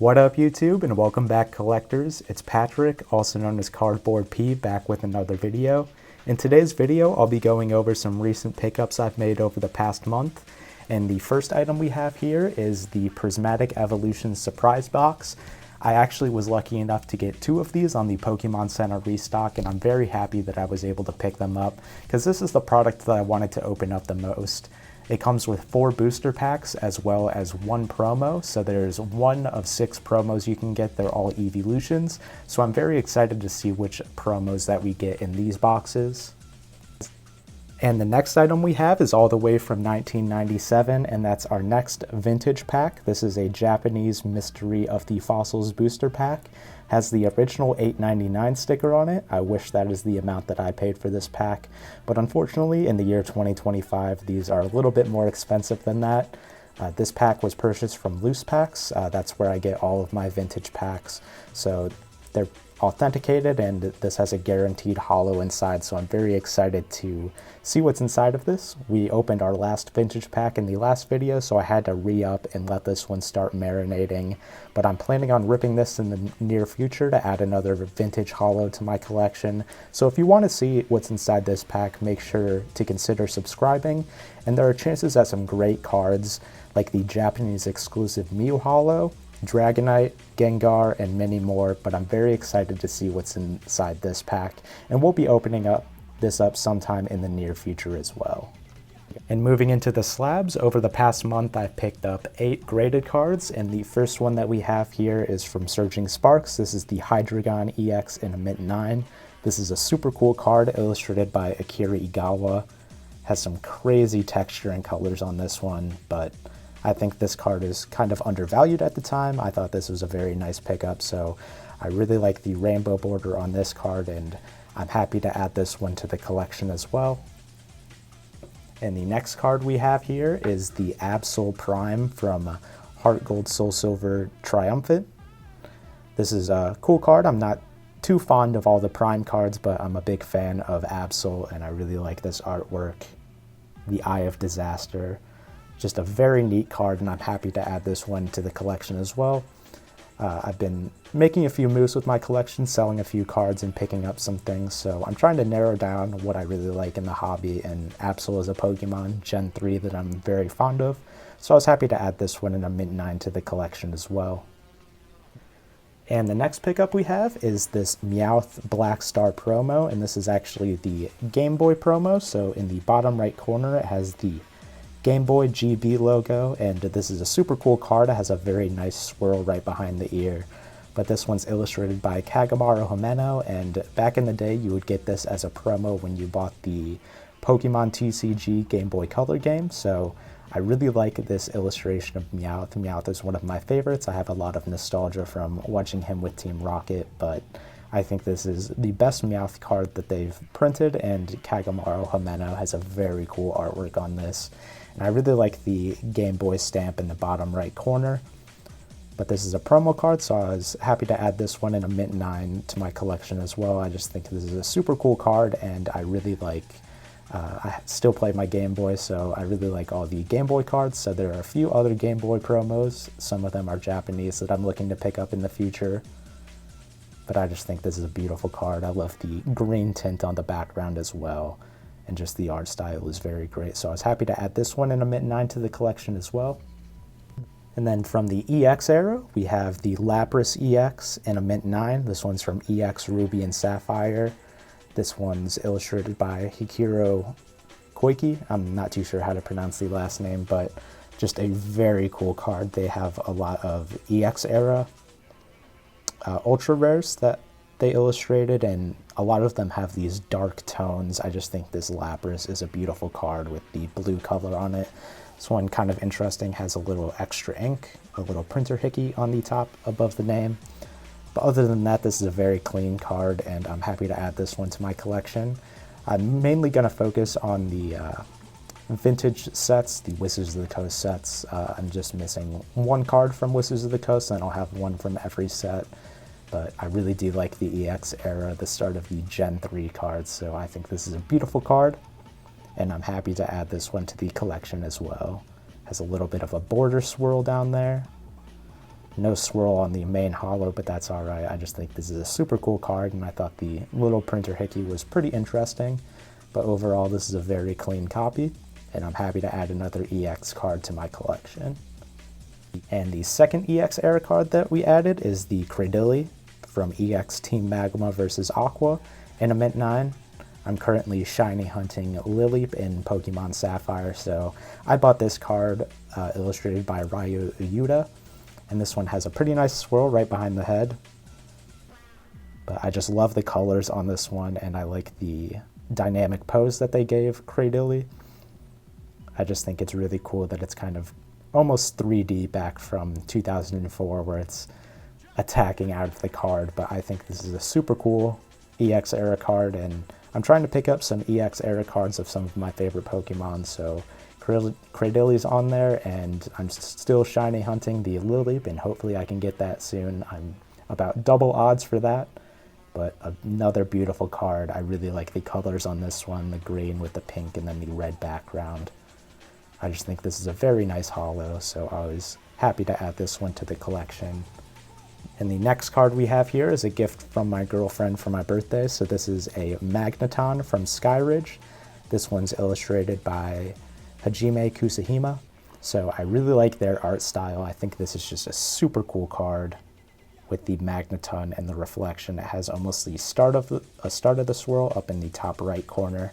What up YouTube, and welcome back collectors. It's Patrick, also known as Cardboard P, back with another video. In today's video, I'll be going over some recent pickups I've made over the past month. And the first item we have here is the Prismatic Evolution Surprise Box. I actually was lucky enough to get two of these on the Pokemon Center restock, and I'm very happy that I was able to pick them up because this is the product that I wanted to open up the most. It comes with 4 booster packs as well as 1 promo, so there's 1 of 6 promos you can get. They're all evolutions, so I'm very excited to see which promos that we get in these boxes. And the next item we have is all the way from 1997, and that's our next vintage pack. This is a Japanese Mystery of the Fossils booster pack. Has the original $8.99 sticker on it. I wish that is the amount that I paid for this pack, but unfortunately in the year 2025 these are a little bit more expensive than that. This pack was purchased from Loose Packs. That's where I get all of my vintage packs, so they're authenticated and this has a guaranteed holo inside, so I'm very excited to see what's inside of this. We opened our last vintage pack in the last video, so I had to re-up and let this one start marinating, but I'm planning on ripping this in the near future to add another vintage holo to my collection. So if you want to see what's inside this pack, make sure to consider subscribing, and there are chances at some great cards like the Japanese exclusive Mew holo, Dragonite, Gengar, and many more, but I'm very excited to see what's inside this pack, and we'll be opening this up sometime in the near future as well. And moving into the slabs, over the past month I've picked up 8 graded cards, and the first one that we have here is from Surging Sparks. This is the Hydreigon EX in a Mint 9. This is a super cool card illustrated by Akira Igawa. Has some crazy texture and colors on this one, but I think this card is kind of undervalued at the time. I thought this was a very nice pickup, so I really like the rainbow border on this card, and I'm happy to add this one to the collection as well. And the next card we have here is the Absol Prime from Heart Gold Soul Silver Triumphant. This is a cool card. I'm not too fond of all the Prime cards, but I'm a big fan of Absol, and I really like this artwork. The Eye of Disaster. Just a very neat card, and I'm happy to add this one to the collection as well. I've been making a few moves with my collection, selling a few cards and picking up some things, so I'm trying to narrow down what I really like in the hobby, and Absol is a Pokemon Gen 3 that I'm very fond of, so I was happy to add this one in a Mint 9 to the collection as well. And the next pickup we have is this Meowth Black Star promo, and this is actually the Game Boy promo, so in the bottom right corner it has the Game Boy GB logo, and this is a super cool card. It has a very nice swirl right behind the ear, but this one's illustrated by Kagamaru Himeno, and back in the day you would get this as a promo when you bought the Pokemon TCG Game Boy Color game, so I really like this illustration of Meowth. Meowth is one of my favorites. I have a lot of nostalgia from watching him with Team Rocket, but I think this is the best Meowth card that they've printed, and Kagamaru Himeno has a very cool artwork on this. And I really like the Game Boy stamp in the bottom right corner. But this is a promo card, so I was happy to add this one in a Mint 9 to my collection as well. I just think this is a super cool card, and I really like, I still play my Game Boy, so I really like all the Game Boy cards. So there are a few other Game Boy promos. Some of them are Japanese that I'm looking to pick up in the future. But I just think this is a beautiful card. I love the green tint on the background as well, and just the art style is very great. So I was happy to add this one in a Mint 9 to the collection as well. And then from the EX era, we have the Lapras EX in a Mint 9. This one's from EX Ruby and Sapphire. This one's illustrated by Hikiro Koike. I'm not too sure how to pronounce the last name, but just a very cool card. They have a lot of EX era ultra rares that they illustrated, and a lot of them have these dark tones. I just think this Lapras is a beautiful card with the blue color on it. This one, kind of interesting, has a little extra ink, a little printer hickey on the top above the name. But other than that, this is a very clean card, and I'm happy to add this one to my collection. I'm mainly going to focus on the vintage sets, the Wizards of the Coast sets. I'm just missing 1 card from Wizards of the Coast, and I'll have 1 from every set. But I really do like the EX era, the start of the Gen 3 cards, so I think this is a beautiful card, and I'm happy to add this one to the collection as well. Has a little bit of a border swirl down there. No swirl on the main holo, but that's all right. I just think this is a super cool card, and I thought the little printer hickey was pretty interesting. But overall, this is a very clean copy, and I'm happy to add another EX card to my collection. And the second EX era card that we added is the Cradilly from EX Team Magma versus Aqua in a Mint 9. I'm currently shiny hunting Lileep in Pokemon Sapphire, so I bought this card illustrated by Ryu Uyuda, and this one has a pretty nice swirl right behind the head. But I just love the colors on this one, and I like the dynamic pose that they gave Cradilly. I just think it's really cool that it's kind of almost 3D back from 2004 where it's attacking out of the card, but I think this is a super cool EX era card, and I'm trying to pick up some EX era cards of some of my favorite Pokemon, so Cradilly's on there, and I'm still shiny hunting the Lileep, and hopefully I can get that soon. I'm about double odds for that, but another beautiful card. I really like the colors on this one, the green with the pink and then the red background. I just think this is a very nice holo, so I was happy to add this one to the collection. And the next card we have here is a gift from my girlfriend for my birthday, so this is a Magneton from Skyridge. This one's illustrated by Hajime Kusahima, so I really like their art style. I think this is just a super cool card with the Magneton and the reflection. It has almost the start of the swirl up in the top right corner.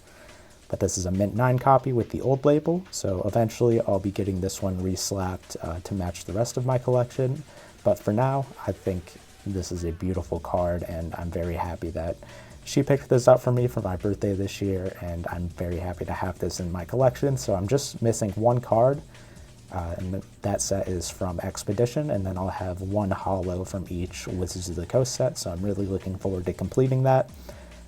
But this is a Mint 9 copy with the old label, so eventually I'll be getting this one reslapped to match the rest of my collection. But for now, I think this is a beautiful card, and I'm very happy that she picked this up for me for my birthday this year, and I'm very happy to have this in my collection. So I'm just missing one card, and that set is from Expedition, and then I'll have one holo from each Wizards of the Coast set, so I'm really looking forward to completing that,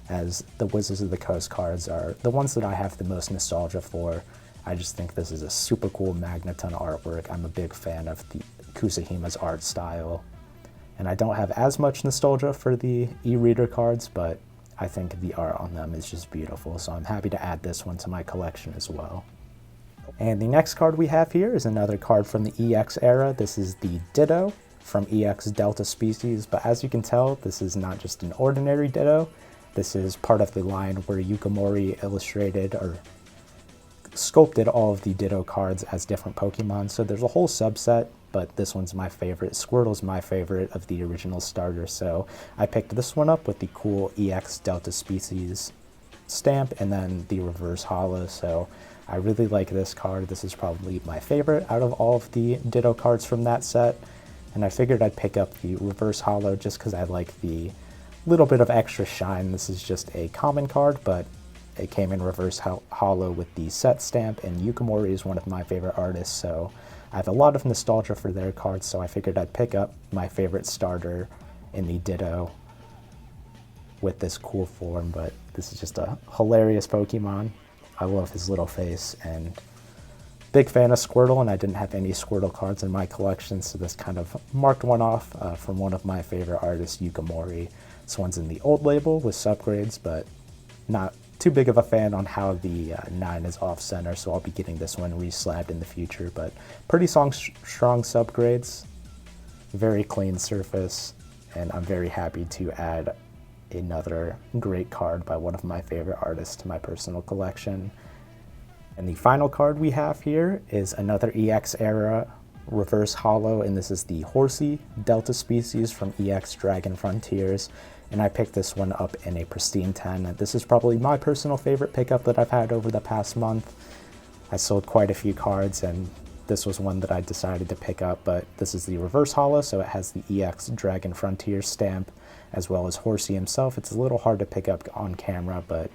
as the Wizards of the Coast cards are the ones that I have the most nostalgia for. I just think this is a super cool Magneton artwork. I'm a big fan of the Kusahima's art style, and I don't have as much nostalgia for the e-reader cards, but I think the art on them is just beautiful, so I'm happy to add this one to my collection as well. And the next card we have here is another card from the EX era. This is the Ditto from EX Delta Species, but as you can tell, this is not just an ordinary Ditto. This is part of the line where Yukimori illustrated or sculpted all of the Ditto cards as different Pokemon, so there's a whole subset, but this one's my favorite. Squirtle's my favorite of the original starter, so I picked this one up with the cool EX Delta Species stamp and then the reverse holo, so I really like this card. This is probably my favorite out of all of the Ditto cards from that set, and I figured I'd pick up the reverse holo just because I like the little bit of extra shine. This is just a common card, but it came in reverse holo with the set stamp, and Yukimori is one of my favorite artists, so I have a lot of nostalgia for their cards, so I figured I'd pick up my favorite starter in the Ditto with this cool form. But this is just a hilarious Pokemon. I love his little face, and big fan of Squirtle, and I didn't have any Squirtle cards in my collection, so this kind of marked one off from one of my favorite artists, Yukimori. This one's in the old label with subgrades, but not too big of a fan on how the 9 is off center, so I'll be getting this one reslabbed in the future, but pretty strong subgrades, very clean surface, and I'm very happy to add another great card by one of my favorite artists to my personal collection. And the final card we have here is another EX era reverse holo, and this is the Horsey Delta Species from EX Dragon Frontiers, and I picked this one up in a pristine 10. This is probably my personal favorite pickup that I've had over the past month. I sold quite a few cards, and this was one that I decided to pick up, but this is the reverse holo, so it has the EX Dragon Frontier stamp as well as Horsey himself. It's a little hard to pick up on camera, but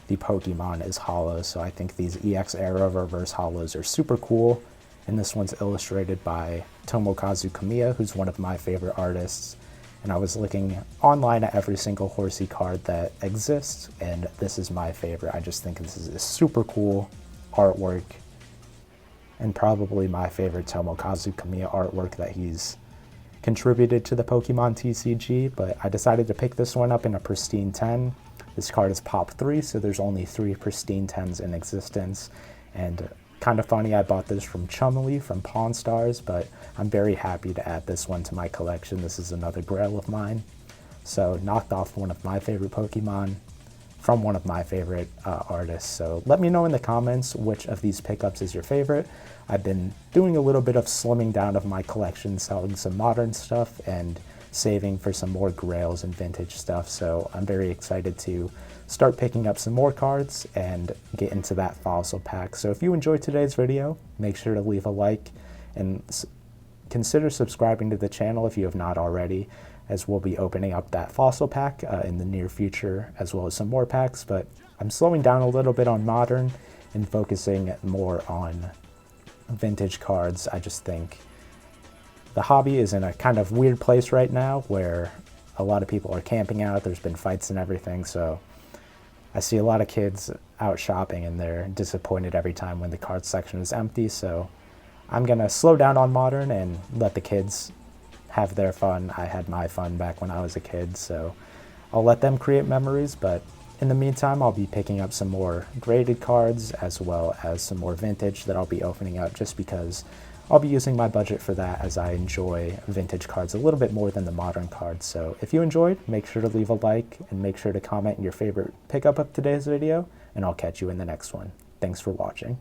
the Pokemon is holo, so I think these EX era reverse holos are super cool. And this one's illustrated by Tomokazu Kamiya, who's one of my favorite artists. And I was looking online at every single Horsey card that exists, and this is my favorite. I just think this is a super cool artwork, and probably my favorite Tomokazu Kamiya artwork that he's contributed to the Pokemon TCG, but I decided to pick this one up in a pristine 10. This card is pop 3, so there's only 3 pristine 10s in existence, and kind of funny, I bought this from Chumley from Pawn Stars, but I'm very happy to add this one to my collection. This is another grail of mine. So knocked off one of my favorite Pokemon from one of my favorite artists. So let me know in the comments which of these pickups is your favorite. I've been doing a little bit of slimming down of my collection, selling some modern stuff and saving for some more grails and vintage stuff. So I'm very excited to start picking up some more cards and get into that fossil pack. So if you enjoyed today's video, make sure to leave a like and consider subscribing to the channel if you have not already, as we'll be opening up that fossil pack in the near future, as well as some more packs. But I'm slowing down a little bit on modern and focusing more on vintage cards. I just think the hobby is in a kind of weird place right now where a lot of people are camping out. There's been fights and everything, so I see a lot of kids out shopping and they're disappointed every time when the card section is empty. So I'm gonna slow down on modern and let the kids have their fun. I had my fun back when I was a kid, so I'll let them create memories. But in the meantime, I'll be picking up some more graded cards as well as some more vintage that I'll be opening up, just because I'll be using my budget for that, as I enjoy vintage cards a little bit more than the modern cards. So if you enjoyed, make sure to leave a like and make sure to comment your favorite pickup of today's video, and I'll catch you in the next one. Thanks for watching.